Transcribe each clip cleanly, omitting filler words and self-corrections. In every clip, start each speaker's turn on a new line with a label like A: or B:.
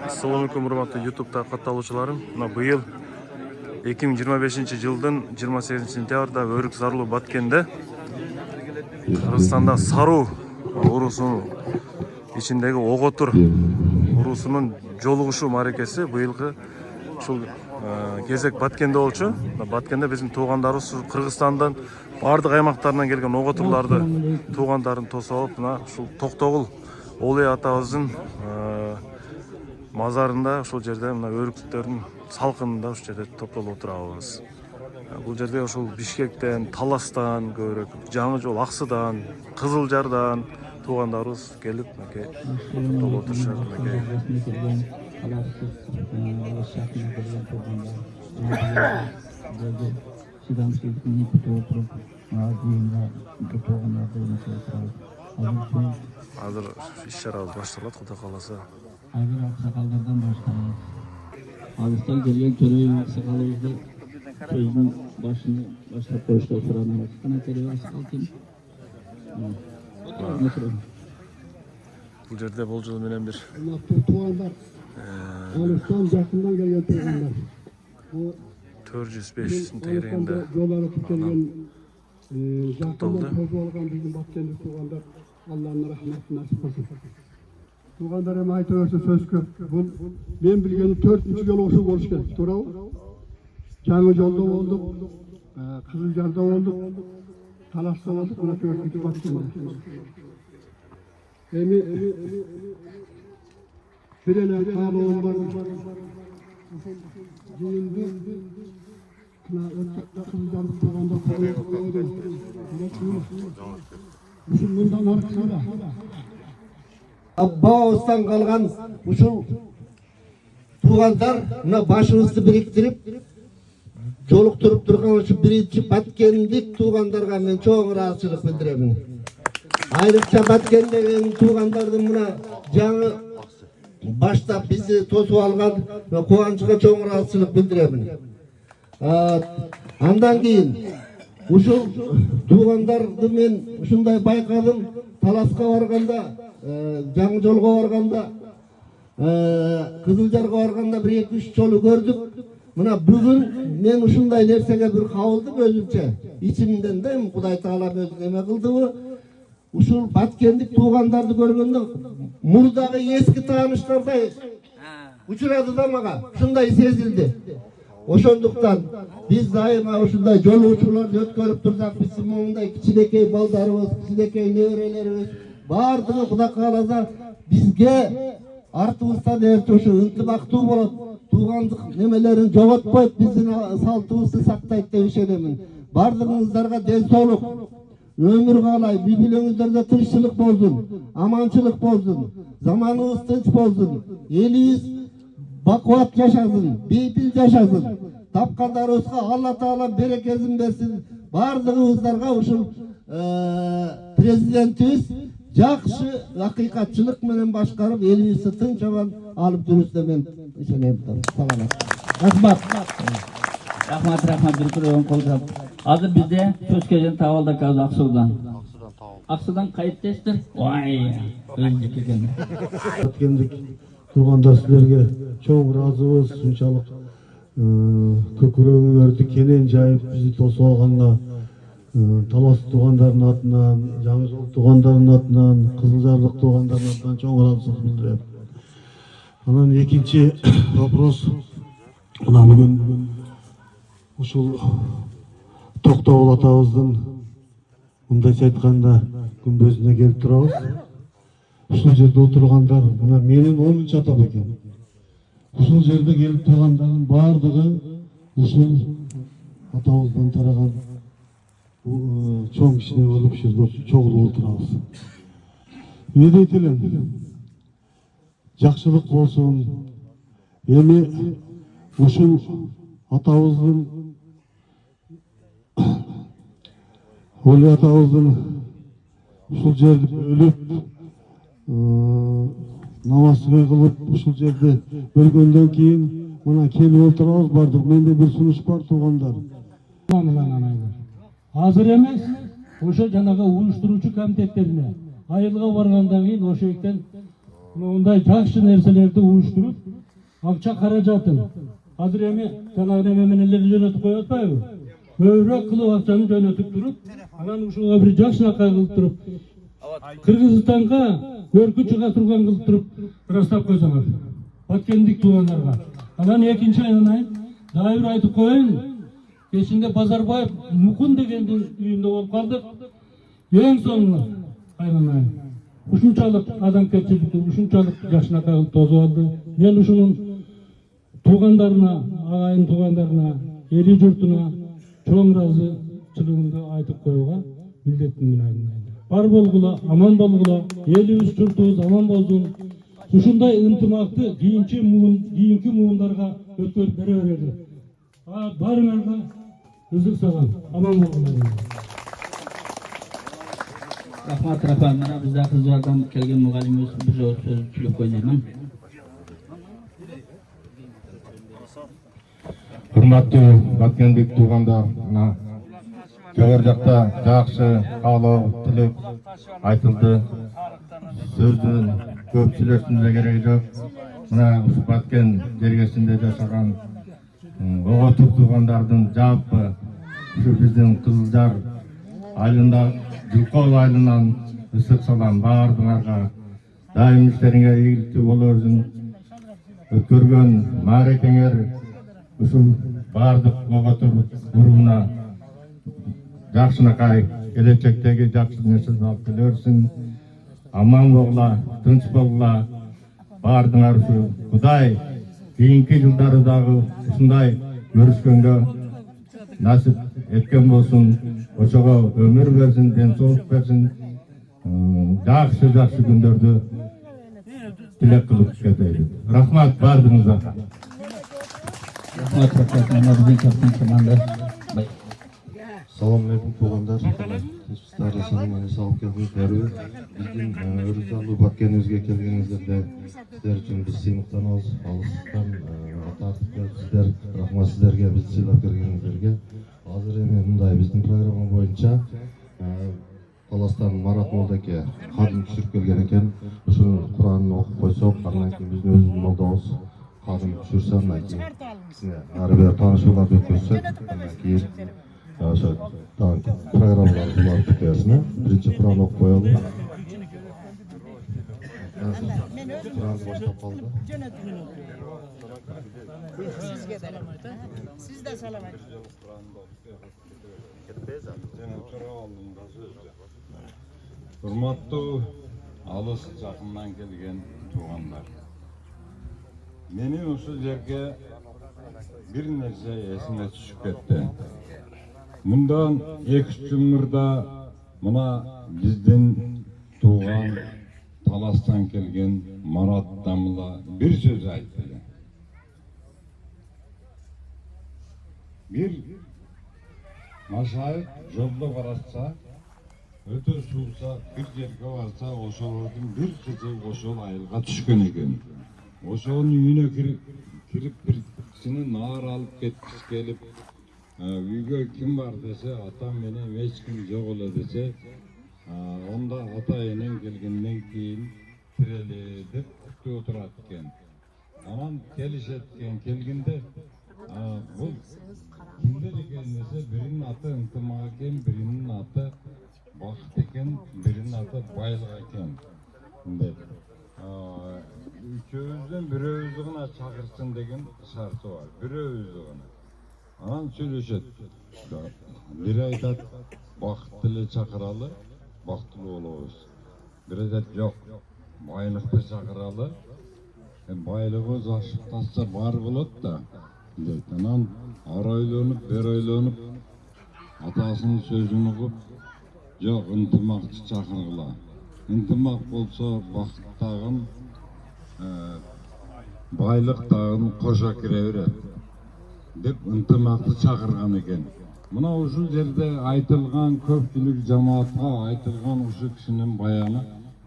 A: Assalamualaikum урматтуу YouTube катталуучуларым. Мына быйыл 2025 жылдын 28 сентябрда Өрүк Зарлуу Баткенде Кыргызстанда Саруу уруусунун ичиндеги Оготур уруусунун жолугушуу мааракеси быйылкы ушул кезек Баткенде болчу. Баткенде биздин туугандарыбыз Кыргызстандан бардык аймактарынан келген оготурларды туугандарын тосуп алып, мына ушул Токтогул Олей атабыздын мазарында ушул жерде мына өрүктөрдүн салкынында ушул жерде топтолуп отурабыз. Бул жерде ушул Бишкектен, Таластан көбүрөөк, Жаңы Жол, Аксыдан, Кызылжардан туугандарыбыз келип топтолуп отурушат. Азыр иш-чарабыз башталат, Кудай кааласа.
B: Азыр аксакалдардан башталат. Алыстан келген төрөйүн аксакалыбызды сөздүн башыны баштап коюшка суранабыз. Кана төрөй аксакал ким?
A: Бул жерде болжол менен бир
C: туугандар, алыстан жакындан келген туугандар.
A: 400-500 тегерегинде
C: жолдору келген жакындан тосуп алган биздин Баткендик туугандар, Алланын рахматын насип кылсын. Туугандар эми айта берсе сөз көп. Бул мен билгени 4-нчү жолу ушул болуш керек, туурабы? Жаңы Жолдо болдук, Кызылжарда болдук, Таласта болдук, мына 4-нчү Баткенде. Эми бир эле каалоом бар. Жыйынды мына Кызылжардык туугандар коюп ушул мындан аркысында аббаыбыздан калган ушул туугандар мына башыбызды бириктирип жолуктуруп турган ушул 1-чи Баткендик туугандарга мен чоң ыраазычылык билдиребин. Айрыкча Баткендеги туугандардын мына жаңы баштап бизди тосуп алган кубанычка чоң ыраазычылык билдиребин. Андан кийин ушул туугандарды мен ушундай байкадым. Таласка барганда, Жаңы Жолго барганда, Кызылжарга барганда 1-2-3 жолу көрдүк. Мына бүгүн мен ушундай нерсеге бир кабылдым өзүмчө. Ичимден да Кудай Таала өзү эме кылдыбы? Ушул Баткендик туугандарды көргөндө мурдагы эски тааныштардай учурады да мага. Ушундай сезилди. Ошондуктан биз дайыма ушундай жолуучуларды өткөрүп турсак, биздин моундай кичинекей балдарыбыз, кичинекей неберелерибиз бардыгы Кудай кааласа бизге артыбыздан эртип ушу ынтымактуу болот. Туугандык немелерин жоготпойт, биздин салтыбызды сактайт деп ишенемин. Бардыгыңыздарга ден соолук, өмүр каалайм. Үй бүлөңүздөрдө тынччылык болсун, аманчылык болсун, заманыбыз тынч болсун, элибиз бакубат жашасын, бейпил жашасын. Тапкандарыбызга Алла Таала берекесин берсин. Бардыгыбыздарга ушул президентибиз жакшы акыйкатчылык менен башкарып, элибизди тынч аман алып жүрүшүнө мен ишенем. Саламат.
B: Рахмат бир көргөн колдап. Азыр бизде сөз келген табалдык Аксудан. Аксудан кайыптесиздер? Ой, өзүнүкү экен.
C: Баткендик туугандар силерге чоң ыраазыбыз. Ушунчалык көкүрөгүңөрдү кенен жайып бизди тосуп алганга Талас туугандарынын атынан, Жаңы Жол туугандарынын атынан, Кызылжардык туугандарынын атынан чоң ыраазычылык билдирем. Анан экинчи вопрос. Мына бүгүн ушул Токтогул атабыздын мындайча айтканда күмбөзүнө келип турабыз. Ушул жерде отургандар мына менин 10-чу атам экен. Ушул жерде келип тургандардын бардыгы ушул атабыздан тараган чоң кишине болуп ушул жерде чогулуп отурабыз. Эмне дейт элем? Жакшылык болсун. Эми ушул атабыздын Олей атабыздын ушул жерде өлүп намазды кылып ушул жерде өлгөндөн кийин мына келип отурабыз. Бардык менде бир сунуш бар туугандар.
D: Азыр эмес, ошо жанагы уюштуруучу комитеттерине айылга баргандан кийин ошо жактан мындай жакшы нерселерди уюштуруп, акча каражатын азыр эми жанагы неме менен эле жөнөтүп коюп атпайбы? Көбүрөөк кылып акчаны жөнөтүп туруп, анан ушуга бир жакшынакай кылып туруп, Кыргызстанга көркү чыга турган кылып туруп ырастап койсоңор. Баткендик туугандарга. Анан экинчи айынан дагы бир айтып коеюн. Кечинде Базарбаев Мукун дегендин үйүндө болуп калдык. Эң соңу айынан ушунчалык адамгерчиликти, ушунчалык жакшынакай кылып тосуп алды. Мен ушунун туугандарына, агайын туугандарына, эли журтуна чоң ыраазычылыгымды айтып коюуга милдеттимин айынан. Бар болгула, аман болгула, элибиз, журтубуз аман болсун. Ушундай ынтымакты кийинки муундарга өткөрүп бере берели. Барыңарга ызык салам, аман болгула.
B: Рахмат, рахмат. Мына бизде кыздардан келген мугалимибиз бир сөз сүйлөп коеюн деймин.
E: Урматтуу баткендик туугандар, мына жогору жакта жакшы каалоо, тилек айтылды. Сөздүн көп сүйлөштүн кереги жок. Мына ушу Баткен жергесинде жашаган Оготур туугандардын жалпы ушу биздин Кызылжар айылында, Жылкол айылынан ысык салам. Баардыгыңарга дайым иштериңер ийгиликтүү боло берсин. Өткөргөн мааракеңер ушул баардык Оготур урууна жакшынакай келечектеги жакшы нерселерди алып келе берсин. Аман болгула, тынч болгула. Баардыгыңар ушу Кудай кийинки жылдары дагы ушундай көрүшкөнгө насип эткен болсун. Ошого өмүр берсин, ден соолук берсин. Жакшы күндөрдү тилек кылып кетейли. Рахмат баардыгыңызга.
B: Рахмат, рахмат. Мына биздин топтун команда.
F: Салам алейкум туугандар. Тынчтыкты санаманы салып келдиңиздер. Биздин Өрүзалуу Баткенибизге келгениңиздерде сиздер үчүн биз сыймыктанабыз. Алыстан тартып келипсиздер. Рахмат сиздерге, бизди сыйлап келгениңиздерге. Азыр эми мындай биздин программа боюнча Таластан Марат молдеке кадым түшүрүп келген экен. Ушуну Куранын окуп койсок, андан кийин биздин өзүбүздүн молдобуз кадым түшүрсө, андан кийин ары бери таанышууларды өткөзсөк, андан кийин ошо программалар булар бүтөсүн. Биринчи Куран окуп коелу. Куранды баштап калды.
G: Sizge de salamat. Siz de salamat.
H: Урматтуу алыс жакындан келген туугандар. Менин ушул жерге бир нерсе эсиме түшүп кетти. Мындан 2-3 жыл мурда мына биздин тууган Таластан келген Марат Дамыла бир сөз айтты. Bir maşayık jolda baratsa, öte suulsa, bir жерге барса, ошолордун bir кызы ошол айылга түшкөн экен. Ошонун үйүнө кирип бир кишини наар алып кеткис келип, үйгө ким бар десе, атам менен эч ким жок эле десе, онда ата энең келгенден кийин тирели деп күтүп отурат экен. Анан келишет экен, келгенде бул kimdir ekan desa, birinin аты ынтымак экен, birinin аты бакыт экен, birinin аты байлык экен деп. Үчөөбүздөн бирөөбүздү гана чакырсын деген шарты бар. Бирөөбүздү гана. Анан сүйлөшөт. Бири айтат, бакытты эле чакыралы, бактылуу болобуз. Бири айтат, жок, байлыкты чакыралы, байлыгыбыз ашып тасса бар болот да. Дейт. Анан ар ойлонуп, бер ойлонуп, атасынын сөзүн угуп, жок, ынтымакты чакыргыла. Ынтымак болсо бакыт дагы, байлык дагы кошо кире берет деп ынтымакты чакырган экен. Мына ушул жерде айтылган көпчүлүк жамаатка айтылган ушул кишинин баяны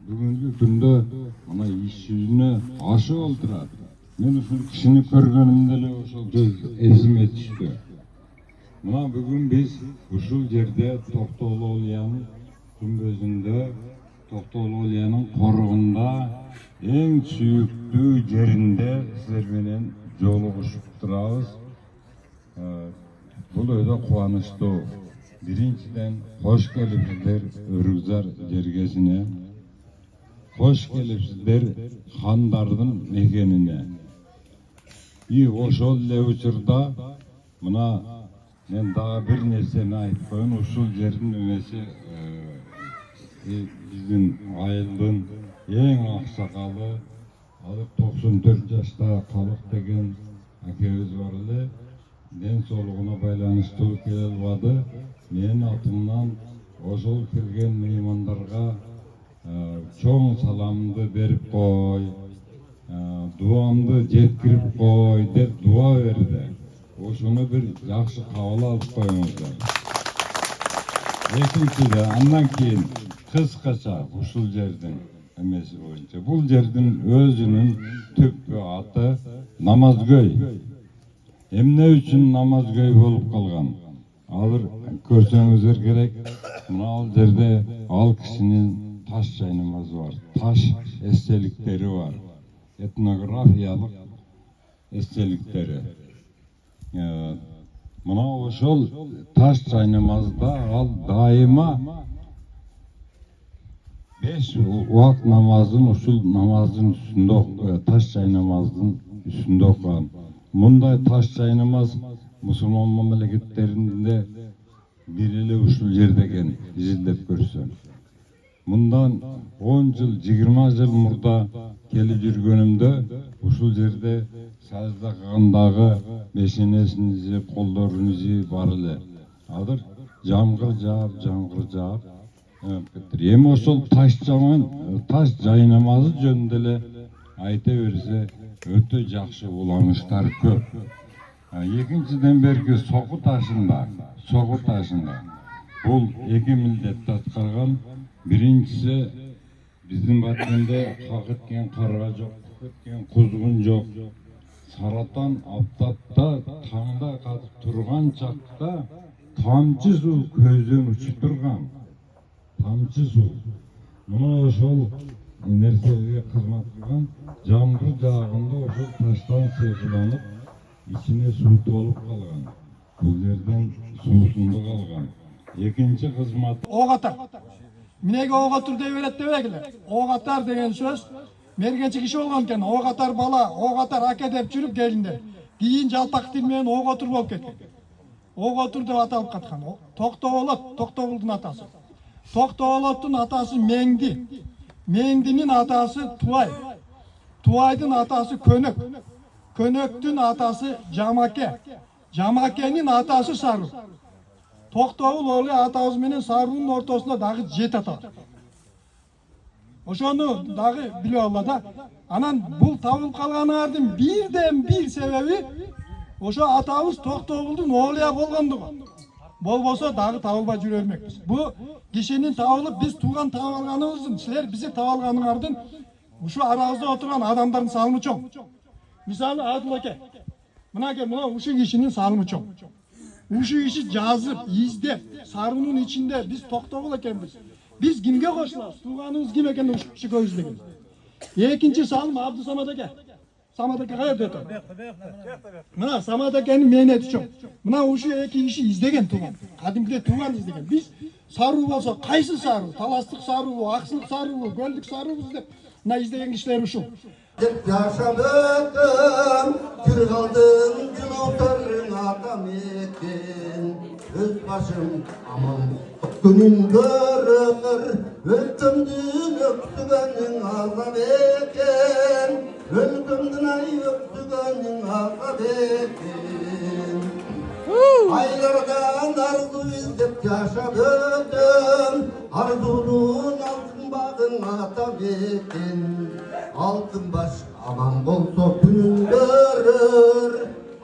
H: бүгүнкү күндө мына иш жүзүнө ашып олтурат. Мен ушул кишини көргөнүмдө эле ошол сөз эсиме түштү. Мына бүгүн биз ушул жерде Токтогул Олиянын күмбөзүндө, Токтогул Олиянын коругунда en sүйüktүү жеринде силер менен жолугушуп турабыз. Бул өтө кубанычтуу. Биринчиден кош келипсиздер Өрүкзар жергесине. Кош келипсиздер хандардын мекенине. Ошол эле учурда мына мен дагы бир нерсени айтып коеюн. Ушул жердин эмеси биздин айылдын эң аксакалы, азыр 94 жашта Калык деген акебиз бар эле. Ден соолугуна байланыштуу келе албады. Менин атымдан ошол келген меймандарга чоң саламды берип кой, дуамды жеткирип кой деп дуа берди. Ошону бир жакшы кабыл алып коюңуздар. Экинчиден, андан кийин кыскача ушул жердин эмеси боюнча, бул жердин өзүнүн түпкү аты Намазгөй. Эмне үчүн Намазгөй болуп калган? Азыр көрсөңүздөр керек, мына ал жерде ал кишинин таш жайнамазы бар, таш эстеликтери бар, этнографиялык эстеликтери. Мына ошол таш жайнамазда ал дайыма 5 убак намазын ушул намаздын үстүндө, таш жайнамаздын үстүндө окуган. Мындай таш жайнамаз мусулман мамлекеттеринде бир эле ушул жерде экен, изилдеп көрсөң. Мындан 10 жыл, 20 жыл мурда келип жүргөнүмдө ушул жерде сажда кылгандагы мешенесиңизи, колдоруңузу бар эле. Азыр жамгыр жаап, эми ошол таш жайнамазы жөнүндө эле айта берсе өтө жакшы уланыштар көп. Экинчиден берки Соку ташында бул 2 милдетти аткарган. Биринчиси биздин Баткенде как эткен карга жок, эткен кузгун жок. Саратан аптапта таңда катып турган чакта тамчы суу көздөн учуп турган. Тамчы суу. Мына ошол нерселерге кызмат кылган. Жамгыр жаагында ошол таштан сыйкыланып, ичине суу толуп калган. Бул жерден суусунду калган. Экинчи кызмат
I: ок атар. Минеге ок атыр дей берет дебегиле. Ок атар деген сөз мергенчи киши болгон экен. Ок атар бала, ок атар аке деп жүрүп келинде. Кийин жалпак тил менен ок отур болуп кеткен. Ок отур деп аталып каткан. Токтоолот, Токтогулдун атасы. Токтоолоттун атасы Меңди. Меңдинин атасы Туай. Туайдын атасы Көнөк. Көнөктүн атасы Жамаке. Жамакенин атасы Сару. Токтогул оле атабыз менен Сарунун ортосунда дагы 7 ата бар. Ошону дагы билип алла да. Анан бул табылып калганыңардын бирден бир себеби ошо атабыз Токтогулдун оолуя болгондугу. Болбосо дагы табылбай жүрө бермекпиз. Бу кишинин табылып биз тууган таап алганыбыздын, силер бизди таап алганыңардын ушу арабызда отурган адамдардын салымы чоң. Мисалы Адыл аке. Мына ушу кишинин салымы чоң. Ушу киши жазып, издеп, Сарунун ичинде биз Токтогул экенбиз. Биз кимге кошулабыз? Тууганыбыз ким экенин ушу киши көздөйбүз. Экинчи салым Абдусамат аке. Самат аке кайерде отур? Мына Самат акенин мээнети чоң. Мына ушу эки киши издеген тууган. Кадимкиде тууган издеген. Биз Сару болсо кайсы Сару? Таластык Сарубу, Аксылык Сарубу, Көлдүк Сарубуз деп мына издеген кишилер ушул.
C: Деп жашап өттім, жүр қалдым жылаутарың атам екен. Өз башым аман күнін көрір, өткімдің өктігінің азап екен. Өлкімдің ай өктігінің азап екен. Айлардан арду іздеп жашап өттім, ардудun алтын бағын атап екен. Алтын баш аман болса күнін көрір,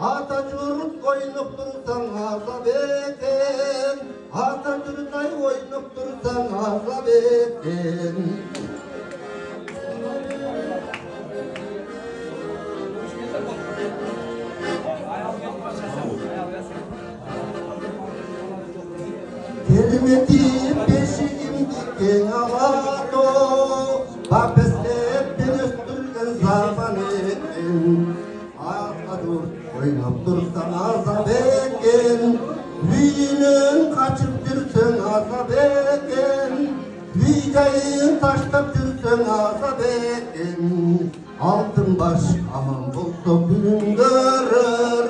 C: ата жұрт ойнап тұрсаң азап екен. Ата жұрт ай ойнап тұрсаң азап екен. Kelmedim beşiğimdi keng alato, bapeslet beni aman ekin Akadur oynap dursan azap ekin Büyünün kaçıp dürsen azap ekin Büyüyün taştap dürsen azap ekin Altın baş aman bulsa günün görür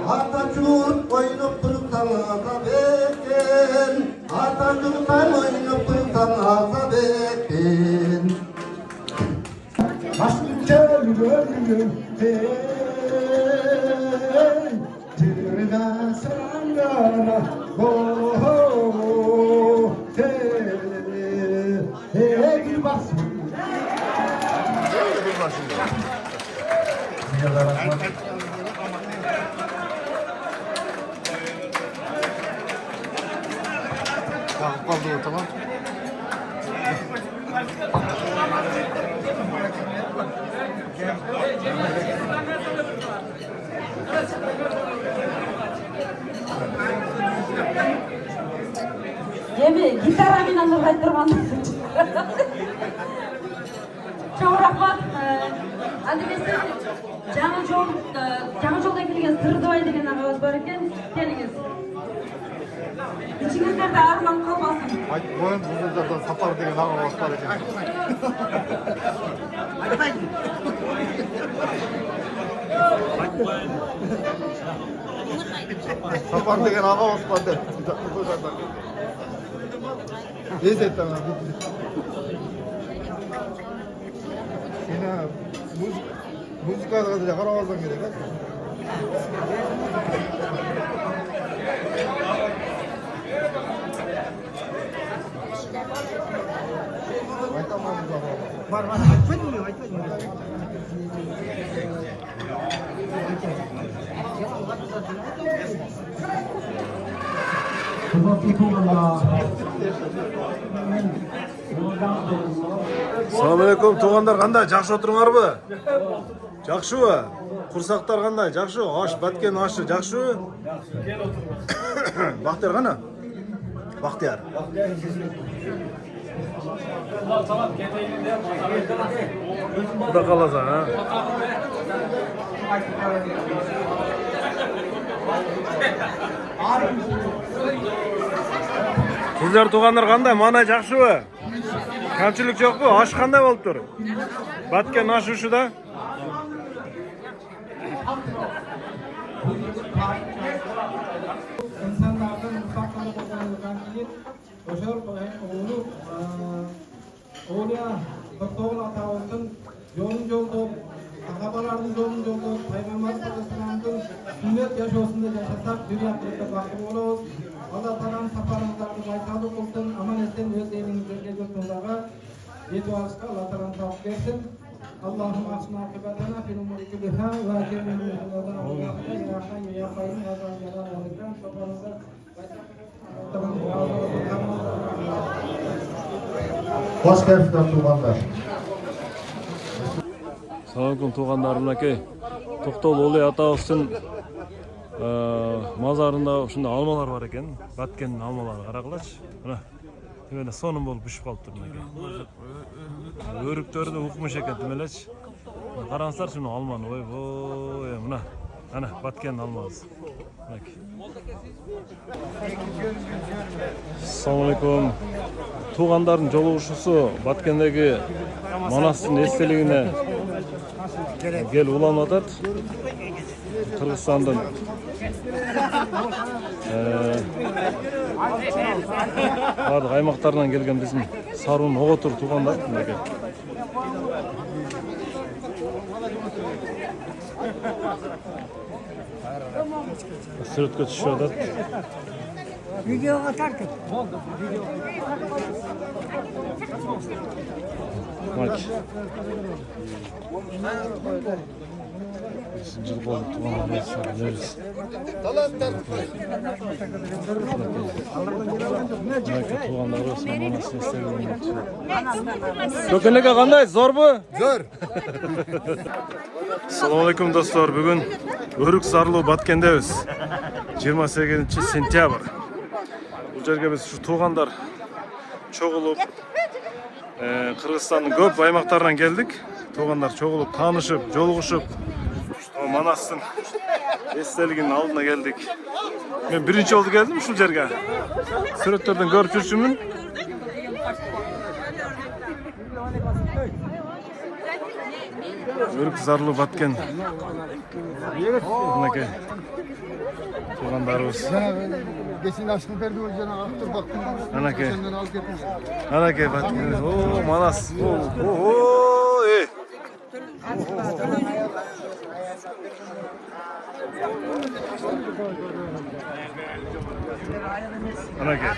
C: Atatürk oynap dursan azap ekin Atatürk'tan oynap dursan azap ekin Başlıca gönlüm Tirna sangana Ho bir basın
A: Tamam.
J: Endi gitara bilan o'ynab turgan. Çok rahmat. Ademesi Жаңа жолдан келген Сырдыбай деген ағамыз бар екен. Келіңіз. İçinizlerde арман қалмасын.
F: Айтпайын, бұл жерден Сапар деген ағамыз бар екен. Сапар деген ағамыз бар деп. Езет ана. Сені музыкаға да қарап алсаң керек,
G: Бар, айтпайдың ба, айтпайдың ба.
A: Assalamu alaikum, туғандар қандай? Жақсы отырыңарбы? Жақшыбы? Құрсақтар қандай? Жақшы? Аш, баткен ашы жақшы? Бақтияр қана? Бақтияр. Құда қаласа, ha? Сіздер туғандар қандай? Мана жақшыбы? Kamchilik yo'qmi? Osh qanday bo'lib tur? Batgan osh ushida?
I: İnsanlardan mustaqillik bo'lganidan keyin o'sha o'g'li doktor Ataoğlu'nun yo'lun yo'lda sahabalarning yo'lun yo'lda payg'ambar sallallohu alayhi vasallamning sünnet yaşosunda yaşasak dünyada baxtli bo'lamiz. Allah Teala'nın safarımızlarını baysalı kılsın, aman etsin, öz elinizde götürdüğü yedi alışka Allah Teala'nın tavuk versin. Allah'ım asma akıbetana fil umuri külliha ve akirmin yüzünden Allah'ına ya hayy ya kayyum ya zan ya zan ya zan safarımızlar
C: Hoş geldiniz tuğanlar.
A: Assalamualaikum туғандарым әке. Тоқтол Оле Атауовтың мазарында ушундай алмалар бар екен. Баткеннің алмалары қарағылашы. Мына төменде соным болып үшіп қалып тұр мінекей. Өріктері де оқымыш екен төмелеші. Қараңыздар шunu алманы. Ой, мына. Ана Баткеннің алмасы. Мінекей. Assalamualaikum. Туғандардың жолығушысы Баткендегі Манастың естелігіне gel ulan atat Kırgızistan'dan bardық аймақтарынан келген біздің Сарун Оғотур туғандар мінекей. Суретке түсіп жатады.
G: Видеоға тартып.
A: Мать. Жыл болды туған болса, беріз. Туғандар болса, манасын естелігін. Көкенеке қандай? Зор бұ? Зор. Assalamualaikum достар, бүгін Өрік Зарлы Баткендебіз. 28 сентябрь. Бұл жерге біз туғандар чоғылып Қырғызстанның көп аймақтарынан келдік. туугандар чогулуп, таанышып, жолугушуp, Манастын эстелигинин алдына келдик. Мен биринчи жолу келдим ушул жерге. Сүрөттөрдөн көрүп жүрчүмүн. Өрүк зарлуу баткен. Мынакей. Туугандарыбыз.
C: Geçen aşkın perdi o jana aktır baktım.
A: Anakey.
C: Senden alıp gitmiş.
A: Anakey batken. Oo, Manas. Oo, Anakey.